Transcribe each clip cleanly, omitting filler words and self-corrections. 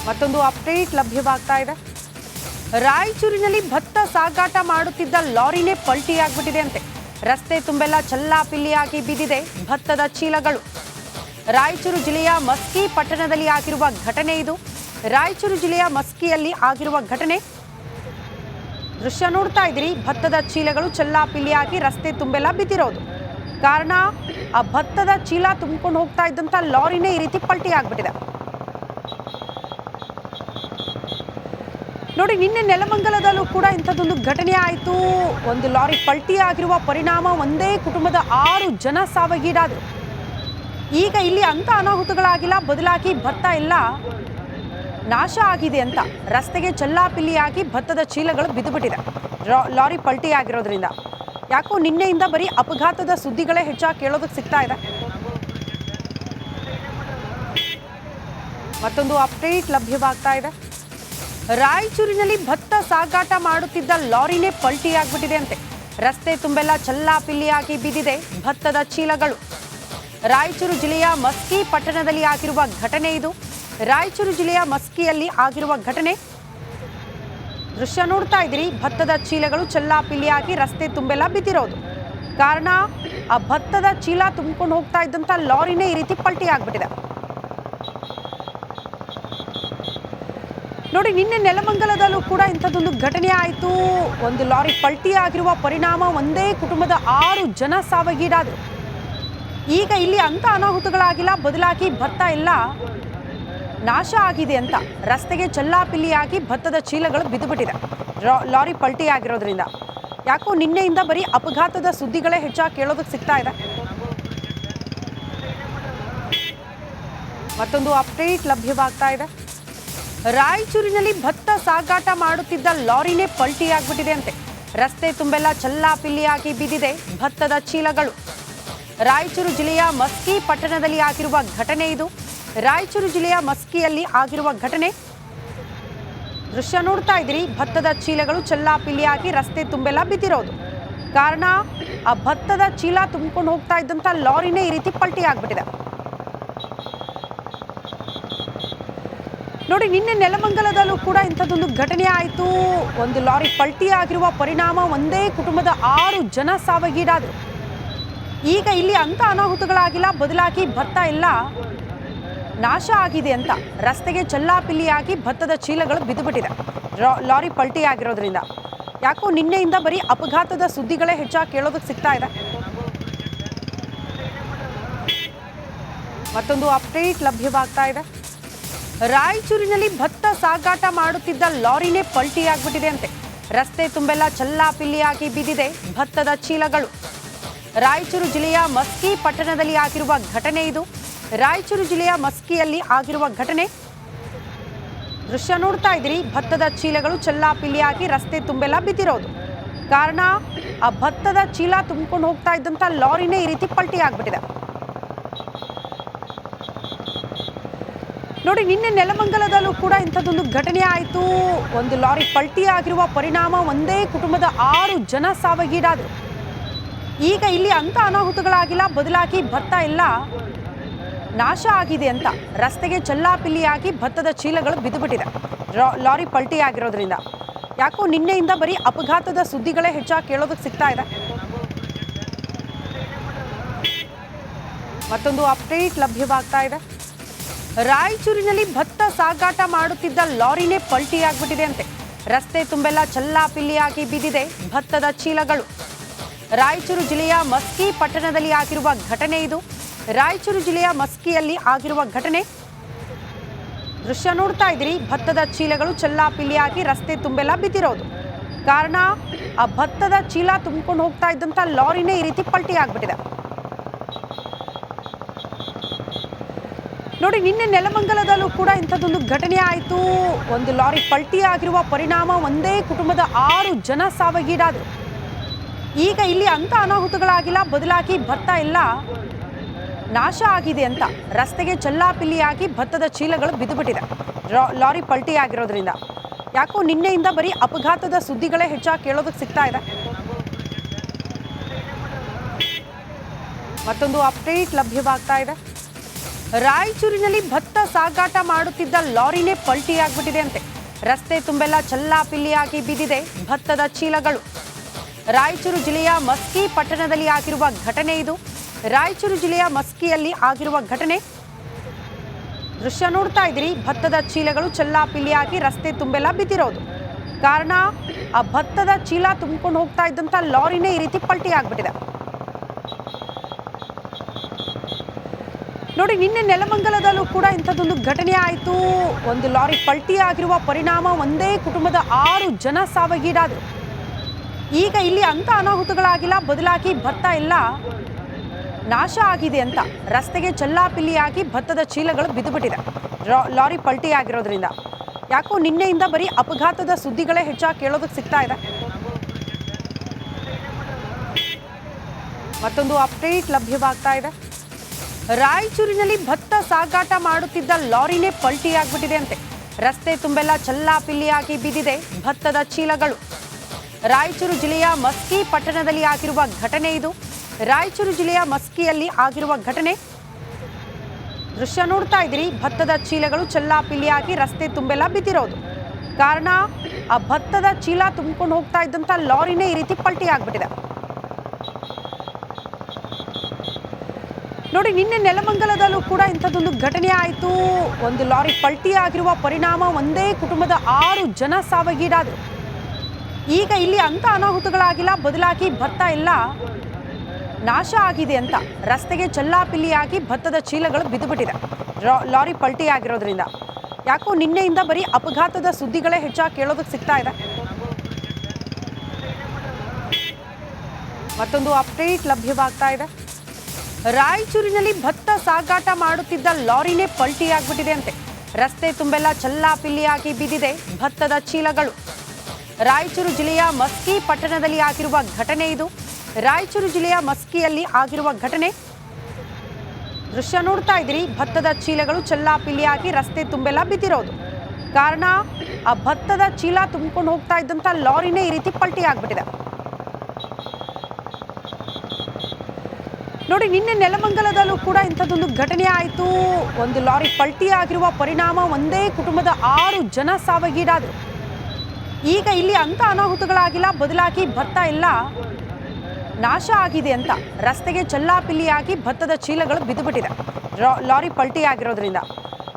ಮತ್ತೊಂದು ಅಪ್ಡೇಟ್ ಲಭ್ಯವಾಗ್ತಾ ಇದೆ. ರಾಯಚೂರಿನಲ್ಲಿ ಭತ್ತ ಸಾಗಾಟ ಮಾಡುತ್ತಿದ್ದ ಲಾರಿನೇ ಪಲ್ಟಿಯಾಗ್ಬಿಟ್ಟಿದೆ ಅಂತೆ. ರಸ್ತೆ ತುಂಬೆಲ್ಲ ಚಲ್ಲಾಪಿಲ್ಲಿಯಾಗಿ ಬಿದ್ದಿದೆ ಭತ್ತದ ಚೀಲಗಳು. ರಾಯಚೂರು ಜಿಲ್ಲೆಯ ಮಸ್ಕಿ ಪಟ್ಟಣದಲ್ಲಿ ಆಗಿರುವ ಘಟನೆ ಇದು. ರಾಯಚೂರು ಜಿಲ್ಲೆಯ ಮಸ್ಕಿಯಲ್ಲಿ ಆಗಿರುವ ಘಟನೆ ದೃಶ್ಯ ನೋಡ್ತಾ ಇದ್ದೀರಿ. ಭತ್ತದ ಚೀಲಗಳು ಚಲ್ಲಾಪಿಲ್ಲಿಯಾಗಿ ರಸ್ತೆ ತುಂಬೆಲ್ಲ ಬಿದ್ದಿರೋದು. ಕಾರಣ ಆ ಭತ್ತದ ಚೀಲ ತುಂಬಿಕೊಂಡು ಹೋಗ್ತಾ ಇದ್ದಂಥ ಲಾರಿನೇ ಈ ರೀತಿ ಪಲ್ಟಿ ಆಗ್ಬಿಟ್ಟಿದೆ. ನೋಡಿ, ನಿನ್ನೆ ನೆಲಮಂಗಲದಲ್ಲೂ ಕೂಡ ಇಂಥದ್ದೊಂದು ಘಟನೆ ಆಯಿತು. ಒಂದು ಲಾರಿ ಪಲ್ಟಿ ಆಗಿರುವ ಪರಿಣಾಮ ಒಂದೇ ಕುಟುಂಬದ 6 ಜನ ಸಾವಿಗೀಡಾದರು. ಈಗ ಇಲ್ಲಿ ಅಂಥ ಅನಾಹುತಗಳಾಗಿಲ್ಲ, ಬದಲಾಗಿ ಭತ್ತ ಎಲ್ಲ ನಾಶ ಆಗಿದೆ ಅಂತ ರಸ್ತೆಗೆ ಚಲ್ಲಾಪಿಲ್ಲಿಯಾಗಿ ಭತ್ತದ ಚೀಲಗಳು ಬಿದ್ದುಬಿಟ್ಟಿದೆ ಲಾರಿ ಪಲ್ಟಿ ಆಗಿರೋದ್ರಿಂದ. ಯಾಕೋ ನಿನ್ನೆಯಿಂದ ಬರೀ ಅಪಘಾತದ ಸುದ್ದಿಗಳೇ ಹೆಚ್ಚಾಗಿ ಕೇಳೋದಕ್ಕೆ ಸಿಗ್ತಾ ಇದೆ. ಮತ್ತೊಂದು ಅಪ್ಡೇಟ್ ಲಭ್ಯವಾಗ್ತಾ ಇದೆ. ರಾಯಚೂರಿನಲ್ಲಿ ಭತ್ತ ಸಾಗಾಟ ಮಾಡುತ್ತಿದ್ದ ಲಾರಿನೇ ಪಲ್ಟಿ ಆಗ್ಬಿಟ್ಟಿದೆ ಅಂತೆ. ರಸ್ತೆ ತುಂಬೆಲ್ಲ ಚಲ್ಲಾಪಿಲ್ಲಿಯಾಗಿ ಬಿದ್ದಿದೆ ಭತ್ತದ ಚೀಲಗಳು. ರಾಯಚೂರು ಜಿಲ್ಲೆಯ ಮಸ್ಕಿ ಪಟ್ಟಣದಲ್ಲಿ ಆಗಿರುವ ಘಟನೆ ಇದು. ರಾಯಚೂರು ಜಿಲ್ಲೆಯ ಮಸ್ಕಿಯಲ್ಲಿ ಆಗಿರುವ ಘಟನೆ ದೃಶ್ಯ ನೋಡ್ತಾ ಇದ್ದೀರಿ. ಭತ್ತದ ಚೀಲಗಳು ಚಲ್ಲಾಪಿಲ್ಲಿಯಾಗಿ ರಸ್ತೆ ತುಂಬೆಲ್ಲ ಬಿದ್ದಿರೋದು. ಕಾರಣ ಆ ಭತ್ತದ ಚೀಲ ತುಂಬಿಕೊಂಡು ಹೋಗ್ತಾ ಇದ್ದಂಥ ಲಾರಿನೇ ಈ ರೀತಿ ಪಲ್ಟಿ ಆಗ್ಬಿಟ್ಟಿದೆ. ನೋಡಿ, ನಿನ್ನೆ ನೆಲಮಂಗಲದಲ್ಲೂ ಕೂಡ ಇಂಥದ್ದೊಂದು ಘಟನೆ ಆಯಿತು. ಒಂದು ಲಾರಿ ಪಲ್ಟಿ ಆಗಿರುವ ಪರಿಣಾಮ ಒಂದೇ ಕುಟುಂಬದ 6 ಜನ ಸಾವಿಗೀಡಾದರು. ಈಗ ಇಲ್ಲಿ ಅಂಥ ಅನಾಹುತಗಳಾಗಿಲ್ಲ, ಬದಲಾಗಿ ಭತ್ತ ಎಲ್ಲ ನಾಶ ಆಗಿದೆ ಅಂತ ರಸ್ತೆಗೆ ಚಲ್ಲಾಪಿಲ್ಲಿಯಾಗಿ ಭತ್ತದ ಚೀಲಗಳು ಬಿದ್ದುಬಿಟ್ಟಿದೆ ಲಾರಿ ಪಲ್ಟಿ ಆಗಿರೋದ್ರಿಂದ. ಯಾಕೋ ನಿನ್ನೆಯಿಂದ ಬರೀ ಅಪಘಾತದ ಸುದ್ದಿಗಳೇ ಹೆಚ್ಚಾಗಿ ಕೇಳೋದಕ್ಕೆ ಸಿಗ್ತಾ ಇದೆ. ಮತ್ತೊಂದು ಅಪ್ಡೇಟ್ ಲಭ್ಯವಾಗ್ತಾ ಇದೆ. ರಾಯಚೂರಿನಲ್ಲಿ ಭತ್ತ ಸಾಗಾಟ ಮಾಡುತ್ತಿದ್ದ ಲಾರಿನೇ ಪಲ್ಟಿ ಆಗ್ಬಿಟ್ಟಿದೆ ಅಂತೆ. ರಸ್ತೆ ತುಂಬೆಲ್ಲ ಚಲ್ಲಾಪಿಲ್ಲಿಯಾಗಿ ಬಿದ್ದಿದೆ ಭತ್ತದ ಚೀಲಗಳು. ರಾಯಚೂರು ಜಿಲ್ಲೆಯ ಮಸ್ಕಿ ಪಟ್ಟಣದಲ್ಲಿ ಆಗಿರುವ ಘಟನೆ ಇದು. ರಾಯಚೂರು ಜಿಲ್ಲೆಯ ಮಸ್ಕಿಯಲ್ಲಿ ಆಗಿರುವ ಘಟನೆ ದೃಶ್ಯ ನೋಡ್ತಾ ಇದ್ದೀರಿ. ಭತ್ತದ ಚೀಲಗಳು ಚಲ್ಲಾಪಿಲ್ಲಿಯಾಗಿ ರಸ್ತೆ ತುಂಬೆಲ್ಲ ಬಿದ್ದಿರೋದು. ಕಾರಣ ಆ ಭತ್ತದ ಚೀಲ ತುಂಬಿಕೊಂಡು ಹೋಗ್ತಾ ಇದ್ದಂಥ ಲಾರಿನೇ ಈ ರೀತಿ ಪಲ್ಟಿ ಆಗ್ಬಿಟ್ಟಿದೆ. ನೋಡಿ, ನಿನ್ನೆ ನೆಲಮಂಗಲದಲ್ಲೂ ಕೂಡ ಇಂಥದ್ದೊಂದು ಘಟನೆ ಆಯಿತು. ಒಂದು ಲಾರಿ ಪಲ್ಟಿ ಆಗಿರುವ ಪರಿಣಾಮ ಒಂದೇ ಕುಟುಂಬದ 6 ಜನ ಸಾವಿಗೀಡಾದರು. ಈಗ ಇಲ್ಲಿ ಅಂಥ ಅನಾಹುತಗಳಾಗಿಲ್ಲ, ಬದಲಾಗಿ ಭತ್ತ ಎಲ್ಲ ನಾಶ ಆಗಿದೆ ಅಂತ ರಸ್ತೆಗೆ ಚಲ್ಲಾಪಿಲ್ಲಿಯಾಗಿ ಭತ್ತದ ಚೀಲಗಳು ಬಿದ್ದುಬಿಟ್ಟಿದೆ ಲಾರಿ ಪಲ್ಟಿ ಆಗಿರೋದ್ರಿಂದ. ಯಾಕೋ ನಿನ್ನೆಯಿಂದ ಬರೀ ಅಪಘಾತದ ಸುದ್ದಿಗಳೇ ಹೆಚ್ಚಾಗಿ ಕೇಳೋದಕ್ಕೆ ಸಿಗ್ತಾ ಇದೆ. ಮತ್ತೊಂದು ಅಪ್ಡೇಟ್ ಲಭ್ಯವಾಗ್ತಾ ಇದೆ. ರಾಯಚೂರಿನಲ್ಲಿ ಭತ್ತ ಸಾಗಾಟ ಮಾಡುತ್ತಿದ್ದ ಲಾರಿನೇ ಪಲ್ಟಿ ಆಗ್ಬಿಟ್ಟಿದೆ ಅಂತೆ. ರಸ್ತೆ ತುಂಬೆಲ್ಲ ಚಲ್ಲಾಪಿಲ್ಲಿಯಾಗಿ ಬಿದ್ದಿದೆ ಭತ್ತದ ಚೀಲಗಳು. ರಾಯಚೂರು ಜಿಲ್ಲೆಯ ಮಸ್ಕಿ ಪಟ್ಟಣದಲ್ಲಿ ಆಗಿರುವ ಘಟನೆ ಇದು. ರಾಯಚೂರು ಜಿಲ್ಲೆಯ ಮಸ್ಕಿಯಲ್ಲಿ ಆಗಿರುವ ಘಟನೆ ದೃಶ್ಯ ನೋಡ್ತಾ ಇದ್ದೀರಿ. ಭತ್ತದ ಚೀಲಗಳು ಚಲ್ಲಾಪಿಲ್ಲಿಯಾಗಿ ರಸ್ತೆ ತುಂಬೆಲ್ಲ ಬಿದ್ದಿರೋದು. ಕಾರಣ ಆ ಭತ್ತದ ಚೀಲ ತುಂಬಿಕೊಂಡು ಹೋಗ್ತಾ ಇದ್ದಂಥ ಲಾರಿನೇ ಈ ರೀತಿ ಪಲ್ಟಿ ಆಗ್ಬಿಟ್ಟಿದೆ. ನೋಡಿ, ನಿನ್ನೆ ನೆಲಮಂಗಲದಲ್ಲೂ ಕೂಡ ಇಂಥದ್ದೊಂದು ಘಟನೆ ಆಯಿತು. ಒಂದು ಲಾರಿ ಪಲ್ಟಿ ಆಗಿರುವ ಪರಿಣಾಮ ಒಂದೇ ಕುಟುಂಬದ 6 ಜನ ಸಾವಿಗೀಡಾದರು. ಈಗ ಇಲ್ಲಿ ಅಂಥ ಅನಾಹುತಗಳಾಗಿಲ್ಲ, ಬದಲಾಗಿ ಭತ್ತ ಎಲ್ಲ ನಾಶ ಆಗಿದೆ ಅಂತ ರಸ್ತೆಗೆ ಚಲ್ಲಾಪಿಲ್ಲಿಯಾಗಿ ಭತ್ತದ ಚೀಲಗಳು ಬಿದ್ದುಬಿಟ್ಟಿದೆ ಲಾರಿ ಪಲ್ಟಿ ಆಗಿರೋದ್ರಿಂದ. ಯಾಕೋ ನಿನ್ನೆಯಿಂದ ಬರೀ ಅಪಘಾತದ ಸುದ್ದಿಗಳೇ ಹೆಚ್ಚಾಗಿ ಕೇಳೋದಕ್ಕೆ ಸಿಗ್ತಾ ಇದೆ. ಮತ್ತೊಂದು ಅಪ್ಡೇಟ್ ಲಭ್ಯವಾಗ್ತಾ ಇದೆ. ರಾಯಚೂರಿನಲ್ಲಿ ಭತ್ತ ಸಾಗಾಟ ಮಾಡುತ್ತಿದ್ದ ಲಾರಿನೇ ಪಲ್ಟಿ ಆಗ್ಬಿಟ್ಟಿದೆ ಅಂತೆ. ರಸ್ತೆ ತುಂಬೆಲ್ಲ ಚಲ್ಲಾಪಿಲ್ಲಿಯಾಗಿ ಬಿದ್ದಿದೆ ಭತ್ತದ ಚೀಲಗಳು. ರಾಯಚೂರು ಜಿಲ್ಲೆಯ ಮಸ್ಕಿ ಪಟ್ಟಣದಲ್ಲಿ ಆಗಿರುವ ಘಟನೆ ಇದು. ರಾಯಚೂರು ಜಿಲ್ಲೆಯ ಮಸ್ಕಿಯಲ್ಲಿ ಆಗಿರುವ ಘಟನೆ ದೃಶ್ಯ ನೋಡ್ತಾ ಇದ್ದೀರಿ. ಭತ್ತದ ಚೀಲಗಳು ಚಲ್ಲಾಪಿಲ್ಲಿಯಾಗಿ ರಸ್ತೆ ತುಂಬೆಲ್ಲ ಬಿದ್ದಿರೋದು. ಕಾರಣ ಆ ಭತ್ತದ ಚೀಲ ತುಂಬಿಕೊಂಡು ಹೋಗ್ತಾ ಇದ್ದಂಥ ಲಾರಿನೇ ಈ ರೀತಿ ಪಲ್ಟಿ ಆಗ್ಬಿಟ್ಟಿದೆ. ನೋಡಿ, ನಿನ್ನೆ ನೆಲಮಂಗಲದಲ್ಲೂ ಕೂಡ ಇಂಥದ್ದೊಂದು ಘಟನೆ ಆಯಿತು. ಒಂದು ಲಾರಿ ಪಲ್ಟಿ ಆಗಿರುವ ಪರಿಣಾಮ ಒಂದೇ ಕುಟುಂಬದ 6 ಜನ ಸಾವಿಗೀಡಾದರು. ಈಗ ಇಲ್ಲಿ ಅಂಥ ಅನಾಹುತಗಳಾಗಿಲ್ಲ, ಬದಲಾಗಿ ಭತ್ತ ಎಲ್ಲ ನಾಶ ಆಗಿದೆ ಅಂತ ರಸ್ತೆಗೆ ಚಲ್ಲಾಪಿಲ್ಲಿಯಾಗಿ ಭತ್ತದ ಚೀಲಗಳು ಬಿದ್ದುಬಿಟ್ಟಿದೆ ಲಾರಿ ಪಲ್ಟಿ ಆಗಿರೋದ್ರಿಂದ. ಯಾಕೋ ನಿನ್ನೆಯಿಂದ ಬರೀ ಅಪಘಾತದ ಸುದ್ದಿಗಳೇ ಹೆಚ್ಚಾಗಿ ಕೇಳೋದಕ್ಕೆ ಸಿಗ್ತಾ ಇದೆ. ಮತ್ತೊಂದು ಅಪ್ಡೇಟ್ ಲಭ್ಯವಾಗ್ತಾ ಇದೆ. ರಾಯಚೂರಿನಲ್ಲಿ ಭತ್ತ ಸಾಗಾಟ ಮಾಡುತ್ತಿದ್ದ ಲಾರಿನೇ ಪಲ್ಟಿಯಾಗ್ಬಿಟ್ಟಿದೆ ಅಂತೆ. ರಸ್ತೆ ತುಂಬೆಲ್ಲ ಚಲ್ಲಾಪಿಲ್ಲಿಯಾಗಿ ಬಿದ್ದಿದೆ ಭತ್ತದ ಚೀಲಗಳು. ರಾಯಚೂರು ಜಿಲ್ಲೆಯ ಮಸ್ಕಿ ಪಟ್ಟಣದಲ್ಲಿ ಆಗಿರುವ ಘಟನೆ ಇದು. ರಾಯಚೂರು ಜಿಲ್ಲೆಯ ಮಸ್ಕಿಯಲ್ಲಿ ಆಗಿರುವ ಘಟನೆ ದೃಶ್ಯ ನೋಡ್ತಾ ಇದ್ದೀರಿ. ಭತ್ತದ ಚೀಲಗಳು ಚಲ್ಲಾಪಿಲ್ಲಿಯಾಗಿ ರಸ್ತೆ ತುಂಬೆಲ್ಲ ಬಿದ್ದಿರೋದು. ಕಾರಣ ಆ ಭತ್ತದ ಚೀಲ ತುಂಬಿಕೊಂಡು ಹೋಗ್ತಾ ಇದ್ದಂಥ ಲಾರಿನೇ ಈ ರೀತಿ ಪಲ್ಟಿ ಆಗ್ಬಿಟ್ಟಿದೆ. ನೋಡಿ, ನಿನ್ನೆ ನೆಲಮಂಗಲದಲ್ಲೂ ಕೂಡ ಇಂಥದ್ದೊಂದು ಘಟನೆ ಆಯಿತು. ಒಂದು ಲಾರಿ ಪಲ್ಟಿ ಆಗಿರುವ ಪರಿಣಾಮ ಒಂದೇ ಕುಟುಂಬದ 6 ಜನ ಸಾವಿಗೀಡಾದರು. ಈಗ ಇಲ್ಲಿ ಅಂಥ ಅನಾಹುತಗಳಾಗಿಲ್ಲ, ಬದಲಾಗಿ ಭತ್ತ ಎಲ್ಲ ನಾಶ ಆಗಿದೆ ಅಂತ ರಸ್ತೆಗೆ ಚಲ್ಲಾಪಿಲ್ಲಿಯಾಗಿ ಭತ್ತದ ಚೀಲಗಳು ಬಿದ್ದುಬಿಟ್ಟಿದೆ ಲಾರಿ ಪಲ್ಟಿ ಆಗಿರೋದ್ರಿಂದ. ಯಾಕೋ ನಿನ್ನೆಯಿಂದ ಬರೀ ಅಪಘಾತದ ಸುದ್ದಿಗಳೇ ಹೆಚ್ಚಾಗಿ ಕೇಳೋದಕ್ಕೆ ಸಿಗ್ತಾ ಇದೆ. ಮತ್ತೊಂದು ಅಪ್ಡೇಟ್ ಲಭ್ಯವಾಗ್ತಾ ಇದೆ. ರಾಯಚೂರಿನಲ್ಲಿ ಭತ್ತ ಸಾಗಾಟ ಮಾಡುತ್ತಿದ್ದ ಲಾರಿನೇ ಪಲ್ಟಿ ಆಗ್ಬಿಟ್ಟಿದೆ ಅಂತೆ. ರಸ್ತೆ ತುಂಬೆಲ್ಲ ಚಲ್ಲಾಪಿಲ್ಲಿಯಾಗಿ ಬಿದ್ದಿದೆ ಭತ್ತದ ಚೀಲಗಳು. ರಾಯಚೂರು ಜಿಲ್ಲೆಯ ಮಸ್ಕಿ ಪಟ್ಟಣದಲ್ಲಿ ಆಗಿರುವ ಘಟನೆ ಇದು. ರಾಯಚೂರು ಜಿಲ್ಲೆಯ ಮಸ್ಕಿಯಲ್ಲಿ ಆಗಿರುವ ಘಟನೆ ದೃಶ್ಯ ನೋಡ್ತಾ ಇದ್ದೀರಿ. ಭತ್ತದ ಚೀಲಗಳು ಚಲ್ಲಾಪಿಲ್ಲಿಯಾಗಿ ರಸ್ತೆ ತುಂಬೆಲ್ಲ ಬಿದ್ದಿರೋದು. ಕಾರಣ ಆ ಭತ್ತದ ಚೀಲ ತುಂಬಿಕೊಂಡು ಹೋಗ್ತಾ ಇದ್ದಂಥ ಲಾರಿನೇ ಈ ರೀತಿ ಪಲ್ಟಿ ಆಗ್ಬಿಟ್ಟಿದೆ. ನೋಡಿ, ನಿನ್ನೆ ನೆಲಮಂಗಲದಲ್ಲೂ ಕೂಡ ಇಂಥದ್ದೊಂದು ಘಟನೆ ಆಯಿತು. ಒಂದು ಲಾರಿ ಪಲ್ಟಿ ಆಗಿರುವ ಪರಿಣಾಮ ಒಂದೇ ಕುಟುಂಬದ 6 ಜನ ಸಾವಿಗೀಡಾದರು. ಈಗ ಇಲ್ಲಿ ಅಂಥ ಅನಾಹುತಗಳಾಗಿಲ್ಲ, ಬದಲಾಗಿ ಭತ್ತ ಎಲ್ಲ ನಾಶ ಆಗಿದೆ ಅಂತ ರಸ್ತೆಗೆ ಚಲ್ಲಾಪಿಲ್ಲಿಯಾಗಿ ಭತ್ತದ ಚೀಲಗಳು ಬಿದ್ದುಬಿಟ್ಟಿದೆ ಲಾರಿ ಪಲ್ಟಿ ಆಗಿರೋದ್ರಿಂದ. ಯಾಕೋ ನಿನ್ನೆಯಿಂದ ಬರೀ ಅಪಘಾತದ ಸುದ್ದಿಗಳೇ ಹೆಚ್ಚಾಗಿ ಕೇಳೋದಕ್ಕೆ ಸಿಗ್ತಾ ಇದೆ. ಮತ್ತೊಂದು ಅಪ್ಡೇಟ್ ಲಭ್ಯವಾಗ್ತಾ ಇದೆ. ರಾಯಚೂರಿನಲ್ಲಿ ಭತ್ತ ಸಾಗಾಟ ಮಾಡುತ್ತಿದ್ದ ಲಾರಿನೇ ಪಲ್ಟಿ ಆಗ್ಬಿಟ್ಟಿದೆ ಅಂತೆ. ರಸ್ತೆ ತುಂಬೆಲ್ಲ ಚಲ್ಲಾಪಿಲ್ಲಿಯಾಗಿ ಬಿದ್ದಿದೆ ಭತ್ತದ ಚೀಲಗಳು. ರಾಯಚೂರು ಜಿಲ್ಲೆಯ ಮಸ್ಕಿ ಪಟ್ಟಣದಲ್ಲಿ ಆಗಿರುವ ಘಟನೆ ಇದು. ರಾಯಚೂರು ಜಿಲ್ಲೆಯ ಮಸ್ಕಿಯಲ್ಲಿ ಆಗಿರುವ ಘಟನೆ ದೃಶ್ಯ ನೋಡ್ತಾ ಇದ್ದೀರಿ. ಭತ್ತದ ಚೀಲಗಳು ಚಲ್ಲಾಪಿಲ್ಲಿಯಾಗಿ ರಸ್ತೆ ತುಂಬೆಲ್ಲ ಬಿದ್ದಿರೋದು. ಕಾರಣ ಆ ಭತ್ತದ ಚೀಲ ತುಂಬಿಕೊಂಡು ಹೋಗ್ತಾ ಇದ್ದಂಥ ಲಾರಿನೇ ಈ ರೀತಿ ಪಲ್ಟಿ ಆಗ್ಬಿಟ್ಟಿದೆ. ನೋಡಿ, ನಿನ್ನೆ ನೆಲಮಂಗಲದಲ್ಲೂ ಕೂಡ ಇಂಥದ್ದೊಂದು ಘಟನೆ ಆಯಿತು. ಒಂದು ಲಾರಿ ಪಲ್ಟಿ ಆಗಿರುವ ಪರಿಣಾಮ ಒಂದೇ ಕುಟುಂಬದ 6 ಜನ ಸಾವಿಗೀಡಾದರು. ಈಗ ಇಲ್ಲಿ ಅಂಥ ಅನಾಹುತಗಳಾಗಿಲ್ಲ, ಬದಲಾಗಿ ಭತ್ತ ಎಲ್ಲ ನಾಶ ಆಗಿದೆ ಅಂತ ರಸ್ತೆಗೆ ಚಲ್ಲಾಪಿಲ್ಲಿಯಾಗಿ ಭತ್ತದ ಚೀಲಗಳು ಬಿದ್ದುಬಿಟ್ಟಿದೆ ಲಾರಿ ಪಲ್ಟಿ ಆಗಿರೋದ್ರಿಂದ.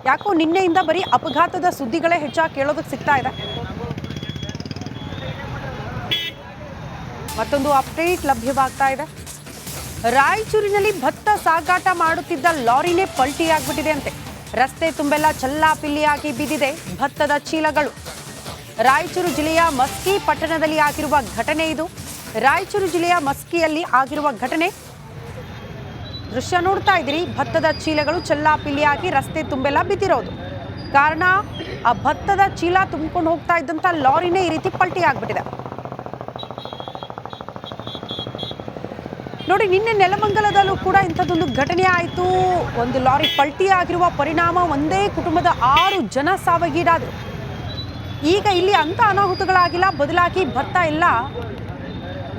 ಯಾಕೋ ನಿನ್ನೆಯಿಂದ ಬರೀ ಅಪಘಾತದ ಸುದ್ದಿಗಳೇ ಹೆಚ್ಚಾಗಿ ಕೇಳೋದಕ್ಕೆ ಸಿಗ್ತಾ ಇದೆ. ಮತ್ತೊಂದು ಅಪ್ಡೇಟ್ ಲಭ್ಯವಾಗ್ತಾ ಇದೆ. ರಾಯಚೂರಿನಲ್ಲಿ ಭತ್ತ ಸಾಗಾಟ ಮಾಡುತ್ತಿದ್ದ ಲಾರಿನೇ ಪಲ್ಟಿ ಆಗ್ಬಿಟ್ಟಿದೆ ಅಂತೆ. ರಸ್ತೆ ತುಂಬೆಲ್ಲ ಚಲ್ಲಾಪಿಲ್ಲಿಯಾಗಿ ಬಿದ್ದಿದೆ ಭತ್ತದ ಚೀಲಗಳು. ರಾಯಚೂರು ಜಿಲ್ಲೆಯ ಮಸ್ಕಿ ಪಟ್ಟಣದಲ್ಲಿ ಆಗಿರುವ ಘಟನೆ ಇದು. ರಾಯಚೂರು ಜಿಲ್ಲೆಯ ಮಸ್ಕಿಯಲ್ಲಿ ಆಗಿರುವ ಘಟನೆ ದೃಶ್ಯ ನೋಡ್ತಾ ಇದ್ದೀರಿ. ಭತ್ತದ ಚೀಲಗಳು ಚಲ್ಲಾಪಿಲ್ಲಿಯಾಗಿ ರಸ್ತೆ ತುಂಬೆಲ್ಲ ಬಿದ್ದಿರೋದು. ಕಾರಣ ಆ ಭತ್ತದ ಚೀಲ ತುಂಬಿಕೊಂಡು ಹೋಗ್ತಾ ಇದ್ದಂಥ ಲಾರಿನೇ ಈ ರೀತಿ ಪಲ್ಟಿ ಆಗ್ಬಿಟ್ಟಿದೆ. ನೋಡಿ, ನಿನ್ನೆ ನೆಲಮಂಗಲದಲ್ಲೂ ಕೂಡ ಇಂಥದ್ದೊಂದು ಘಟನೆ ಆಯಿತು. ಒಂದು ಲಾರಿ ಪಲ್ಟಿ ಆಗಿರುವ ಪರಿಣಾಮ ಒಂದೇ ಕುಟುಂಬದ 6 ಜನ ಸಾವಿಗೀಡಾದರು. ಈಗ ಇಲ್ಲಿ ಅಂಥ ಅನಾಹುತಗಳಾಗಿಲ್ಲ, ಬದಲಾಗಿ ಭತ್ತ ಎಲ್ಲ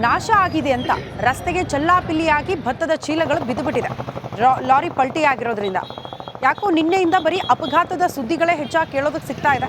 ನಾಶ ಆಗಿದೆ ಅಂತ ರಸ್ತೆಗೆ ಚಲ್ಲಾಪಿಲ್ಲಿಯಾಗಿ ಭತ್ತದ ಚೀಲಗಳು ಬಿದ್ದುಬಿಟ್ಟಿದೆ ಲಾರಿ ಪಲ್ಟಿ ಆಗಿರೋದ್ರಿಂದ. ಯಾಕೋ ನಿನ್ನೆಯಿಂದ ಬರೀ ಅಪಘಾತದ ಸುದ್ದಿಗಳೇ ಹೆಚ್ಚಾಗಿ ಕೇಳೋದಕ್ಕೆ ಸಿಗ್ತಾ ಇದೆ.